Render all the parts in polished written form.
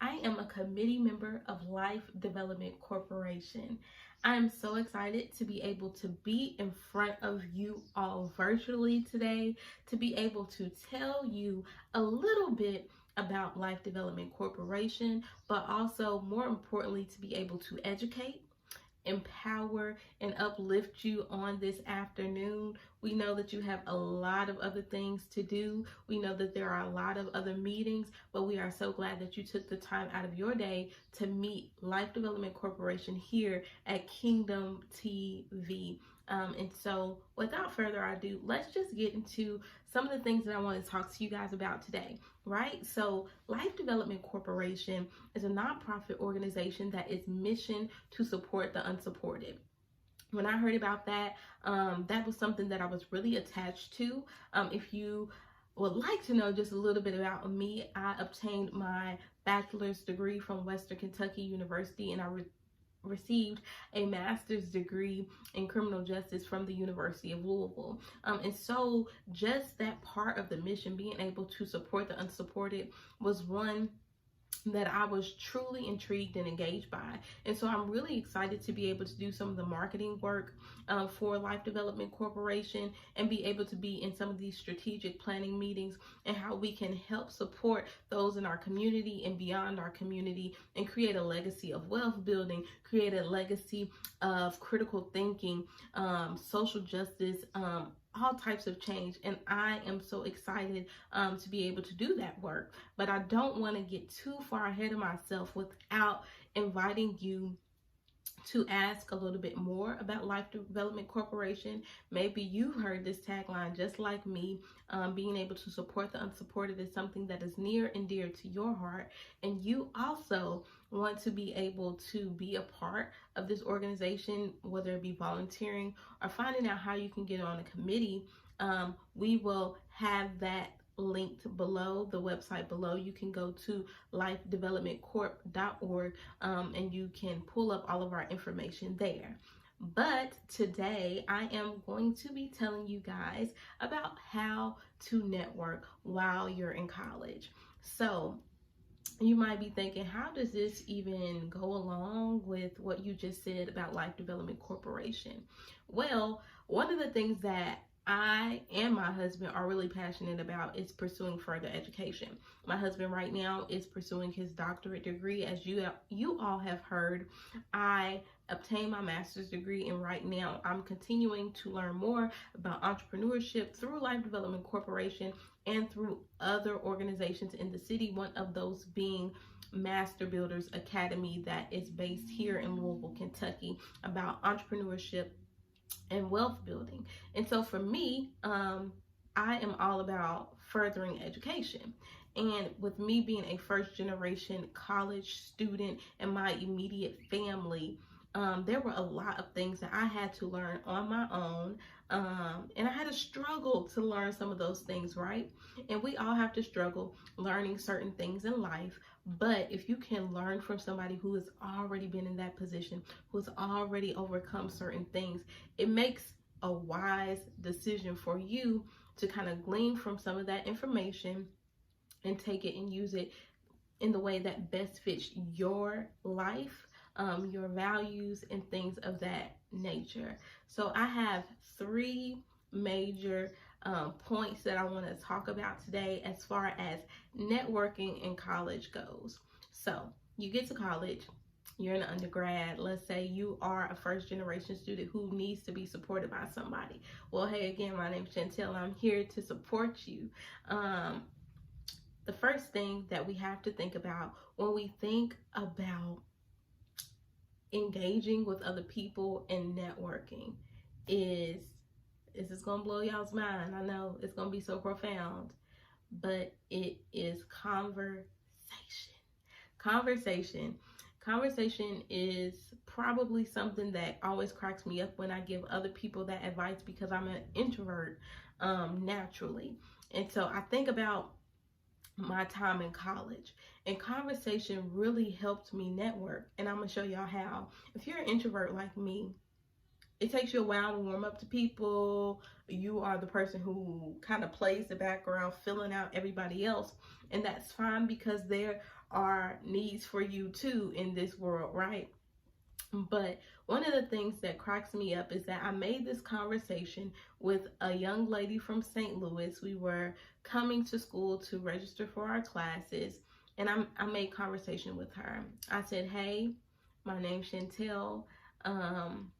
I am a committee member of Life Development Corporation. I am so excited to be able to be in front of you all virtually today, to be able to tell you a little bit about Life Development Corporation, but also more importantly, to be able to educate, empower, and uplift you on this afternoon. We know that you have a lot of other things to do. We know that there are a lot of other meetings, but we are so glad that you took the time out of your day to meet Life Development Corporation here at Kingdom TV. And so, without further ado, let's just get into some of the things that I want to talk to you guys about today, right? So, Life Development Corporation is a nonprofit organization that is mission to support the unsupported. When I heard about that, that was something that I was really attached to. If you would like to know just a little bit about me, I obtained my bachelor's degree from Western Kentucky University, and I received a master's degree in criminal justice from the University of Louisville. And so just that part of the mission, being able to support the unsupported, was one that I was truly intrigued and engaged by. And so I'm really excited to be able to do some of the marketing work for Life Development Corporation and be able to be in some of these strategic planning meetings and how we can help support those in our community and beyond our community and create a legacy of wealth building, create a legacy of critical thinking, social justice, all types of change. And I am so excited to be able to do that work. But I don't want to get too far ahead of myself without inviting you to ask a little bit more about Life Development Corporation. Maybe you heard this tagline just like me. Being able to support the unsupported is something that is near and dear to your heart, and you also want to be able to be a part of this organization, whether it be volunteering or finding out how you can get on a committee. We will have that linked below, the website below. You can go to lifedevelopmentcorp.org and you can pull up all of our information there. But today I am going to be telling you guys about how to network while you're in college. So you might be thinking, how does this even go along with what you just said about Life Development Corporation? Well, one of the things that I and my husband are really passionate about is pursuing further education. My husband right now is pursuing his doctorate degree. As you all have heard, I obtained my master's degree, and right now I'm continuing to learn more about entrepreneurship through Life Development Corporation and through other organizations in the city, one of those being Master Builders Academy that is based here in Louisville, Kentucky, about entrepreneurship and wealth building. And so for me, I am all about furthering education. And with me being a first generation college student and my immediate family, there were a lot of things that I had to learn on my own. And I had to struggle to learn some of those things, right? And we all have to struggle learning certain things in life. But if you can learn from somebody who has already been in that position, who's already overcome certain things, it makes a wise decision for you to kind of glean from some of that information and take it and use it in the way that best fits your life, your values, and things of that nature. So I have three major points that I want to talk about today as far as networking in college goes. So you get to college, you're an undergrad. Let's say you are a first generation student who needs to be supported by somebody. Well, hey, again, my name is Chantel. I'm here to support you. The first thing that we have to think about when we think about engaging with other people and networking is this going to blow y'all's mind. I know it's going to be so profound, but it is conversation. Conversation is probably something that always cracks me up when I give other people that advice, because I'm an introvert naturally. And so I think about my time in college, and conversation really helped me network. And I'm going to show y'all how. If you're an introvert like me, it takes you a while to warm up to people. You are the person who kind of plays the background, filling out everybody else. And that's fine, because there are needs for you too in this world, right? But one of the things that cracks me up is that I made this conversation with a young lady from St. Louis. We were coming to school to register for our classes, and I made conversation with her. I said, "Hey, my name's Chantel." Um,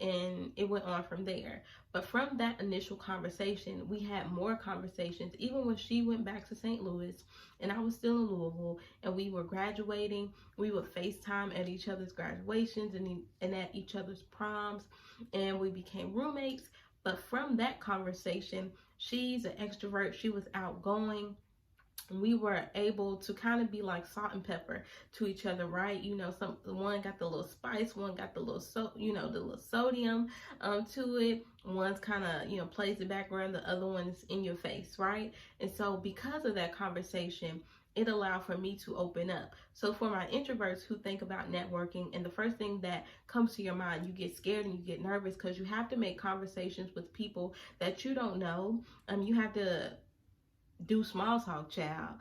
and it went on from there. But from that initial conversation, we had more conversations, even when she went back to St. Louis and I was still in Louisville and we were graduating. We would FaceTime at each other's graduations and at each other's proms, and we became roommates. But from that conversation, she's an extrovert, she was outgoing. We were able to kind of be like salt and pepper to each other, right? You know, one got the little spice, one got the little the little sodium to it. One's kind of, plays the background, the other one is in your face, right? And so because of that conversation, it allowed for me to open up. So for my introverts who think about networking, and the first thing that comes to your mind, you get scared and you get nervous because you have to make conversations with people that you don't know. You have to do small talk, child.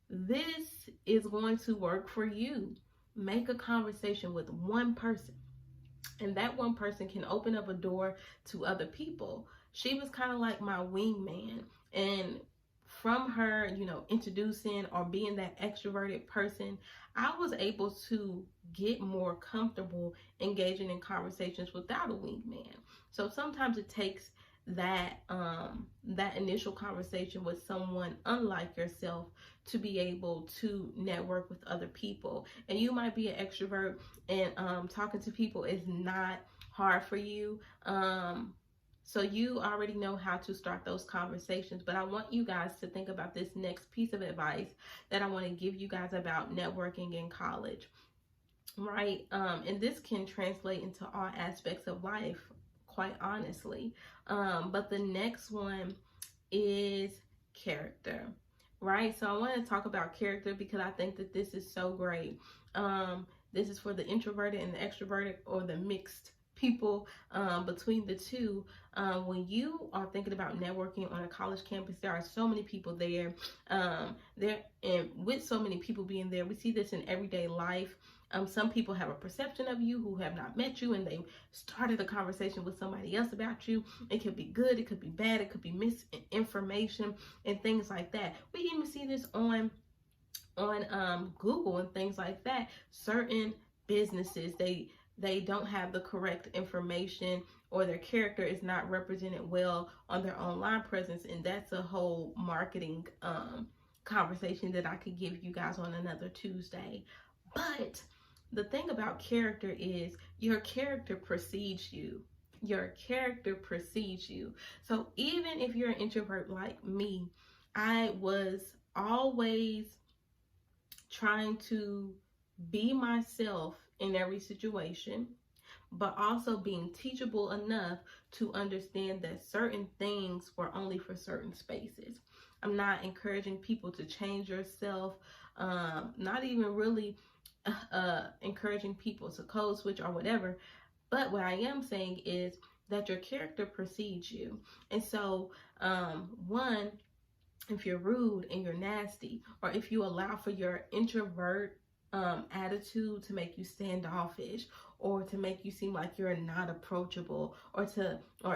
This is going to work for you. Make a conversation with one person, and that one person can open up a door to other people. She was kind of like my wingman, and from her, introducing or being that extroverted person, I was able to get more comfortable engaging in conversations without a wingman. So sometimes it takes that initial conversation with someone unlike yourself to be able to network with other people. And you might be an extrovert, and talking to people is not hard for you. So you already know how to start those conversations. But I want you guys to think about this next piece of advice that I want to give you guys about networking in college, right? And this can translate into all aspects of life, quite honestly. But the next one is character, right? So I want to talk about character because I think that this is so great. This is for the introverted and the extroverted, or the mixed people between the two. When you are thinking about networking on a college campus, there are so many people there. And with so many people being there, we see this in everyday life. Some people have a perception of you who have not met you, and they started a conversation with somebody else about you. It could be good, it could be bad, it could be misinformation and things like that. We even see this on Google and things like that. Certain businesses, they don't have the correct information, or their character is not represented well on their online presence, and that's a whole marketing conversation that I could give you guys on another Tuesday. But the thing about character is your character precedes you. Your character precedes you. So even if you're an introvert like me, I was always trying to be myself in every situation, but also being teachable enough to understand that certain things were only for certain spaces. I'm not encouraging people to change yourself, not even really encouraging people to code switch or whatever. But what I am saying is that your character precedes you. And so, one, if you're rude and you're nasty, or if you allow for your introvert attitude to make you standoffish, or to make you seem like you're not approachable, or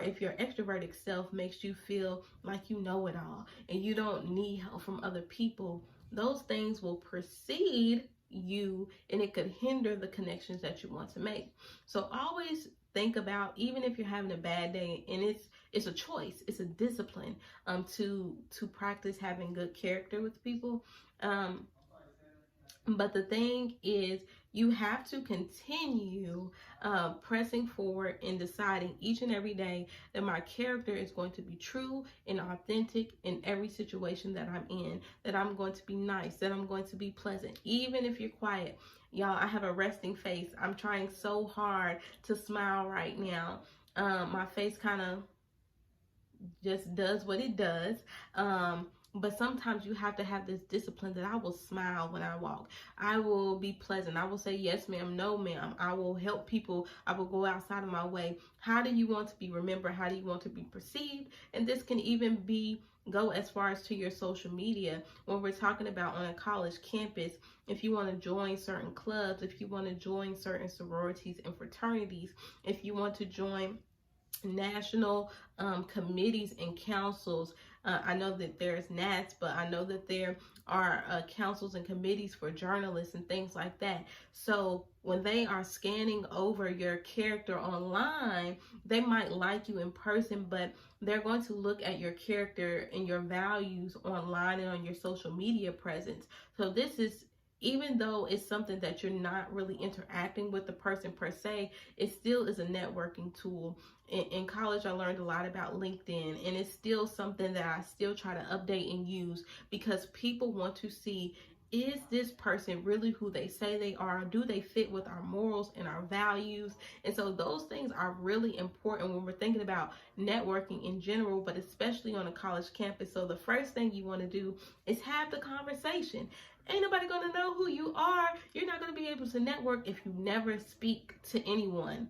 if your extroverted self makes you feel like you know it all and you don't need help from other people, those things will precede you, and it could hinder the connections that you want to make. So always think about, even if you're having a bad day, and it's a choice, it's a discipline to practice having good character with people. But the thing is, you have to continue pressing forward and deciding each and every day that my character is going to be true and authentic in every situation that I'm in, that I'm going to be nice, that I'm going to be pleasant, even if you're quiet. Y'all, I have a resting face. I'm trying so hard to smile right now. My face kind of just does what it does. But sometimes you have to have this discipline that I will smile when I walk. I will be pleasant. I will say yes, ma'am, no, ma'am. I will help people. I will go outside of my way. How do you want to be remembered? How do you want to be perceived? And this can even be go as far as to your social media. When we're talking about on a college campus, if you want to join certain clubs, if you want to join certain sororities and fraternities, if you want to join national committees and councils. I know that there's NATS, but I know that there are councils and committees for journalists and things like that. So when they are scanning over your character online, they might like you in person, but they're going to look at your character and your values online and on your social media presence. So this is, even though it's something that you're not really interacting with the person per se, it still is a networking tool. In college, I learned a lot about LinkedIn, and it's still something that I still try to update and use, because people want to see, is this person really who they say they are? Do they fit with our morals and our values? And so those things are really important when we're thinking about networking in general, but especially on a college campus. So the first thing you want to do is have the conversation. Ain't nobody going to know who you are. You're not going to be able to network if you never speak to anyone.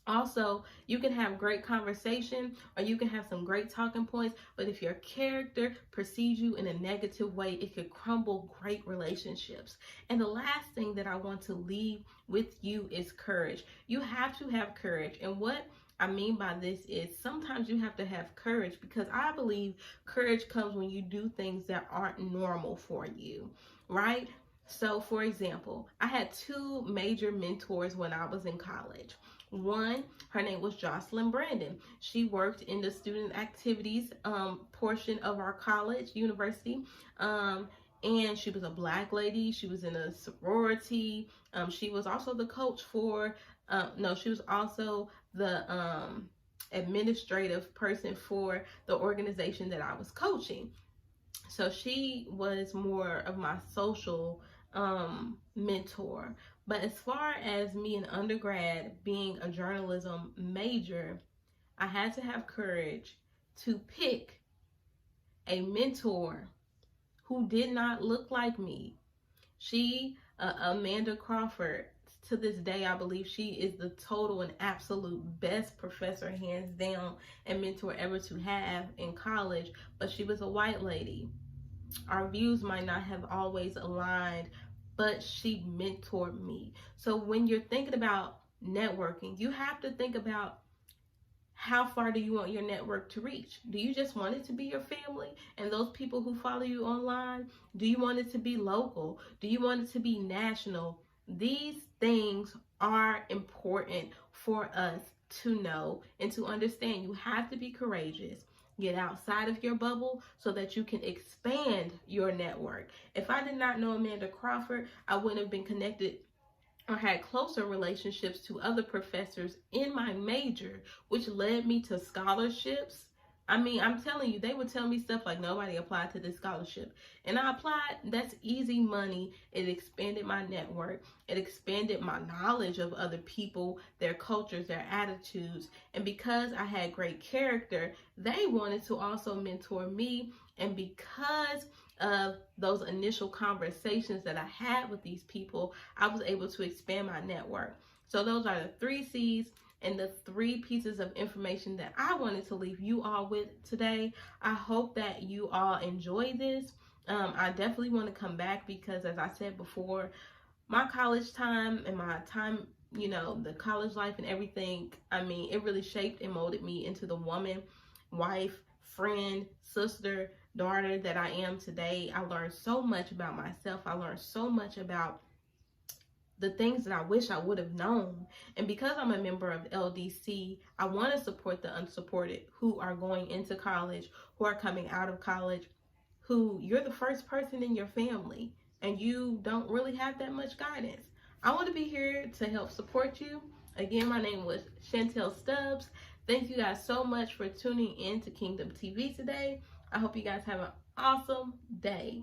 Also, you can have great conversation, or you can have some great talking points, but if your character perceives you in a negative way, it could crumble great relationships. And the last thing that I want to leave with you is courage. You have to have courage. And what I mean by this is, sometimes you have to have courage, because I believe courage comes when you do things that aren't normal for you, right? So, for example, I had two major mentors when I was in college. One, her name was Jocelyn Brandon. She worked in the student activities portion of our college, university. And she was a Black lady. She was in a sorority. She was also the coach for, she was also the administrative person for the organization that I was coaching. So she was more of my social mentor. But as far as me in undergrad being a journalism major, I had to have courage to pick a mentor who did not look like me. She, Amanda Crawford, to this day, I believe she is the total and absolute best professor, hands down, and mentor ever to have in college. But she was a white lady. Our views might not have always aligned, but she mentored me. So when you're thinking about networking, you have to think about, how far do you want your network to reach? Do you just want it to be your family and those people who follow you online? Do you want it to be local? Do you want it to be national? These things are important for us to know and to understand. You have to be courageous. Get outside of your bubble so that you can expand your network. If I did not know Amanda Crawford, I wouldn't have been connected or had closer relationships to other professors in my major, which led me to scholarships. I mean, I'm telling you, they would tell me stuff like, nobody applied to this scholarship. And I applied. That's easy money. It expanded my network. It expanded my knowledge of other people, their cultures, their attitudes. And because I had great character, they wanted to also mentor me. And because of those initial conversations that I had with these people, I was able to expand my network. So those are the 3 C's and the 3 pieces of information that I wanted to leave you all with today. I hope that you all enjoy this. I definitely want to come back, because as I said before, my college time and my time, the college life and everything, I mean, it really shaped and molded me into the woman, wife, friend, sister, daughter that I am today. I learned so much about myself. I learned so much about the things that I wish I would have known. And because I'm a member of LDC, I want to support the unsupported who are going into college, who are coming out of college, who you're the first person in your family and you don't really have that much guidance. I want to be here to help support you. Again, my name was Chantel Stubbs. Thank you guys so much for tuning in to Kingdom TV today. I hope you guys have an awesome day.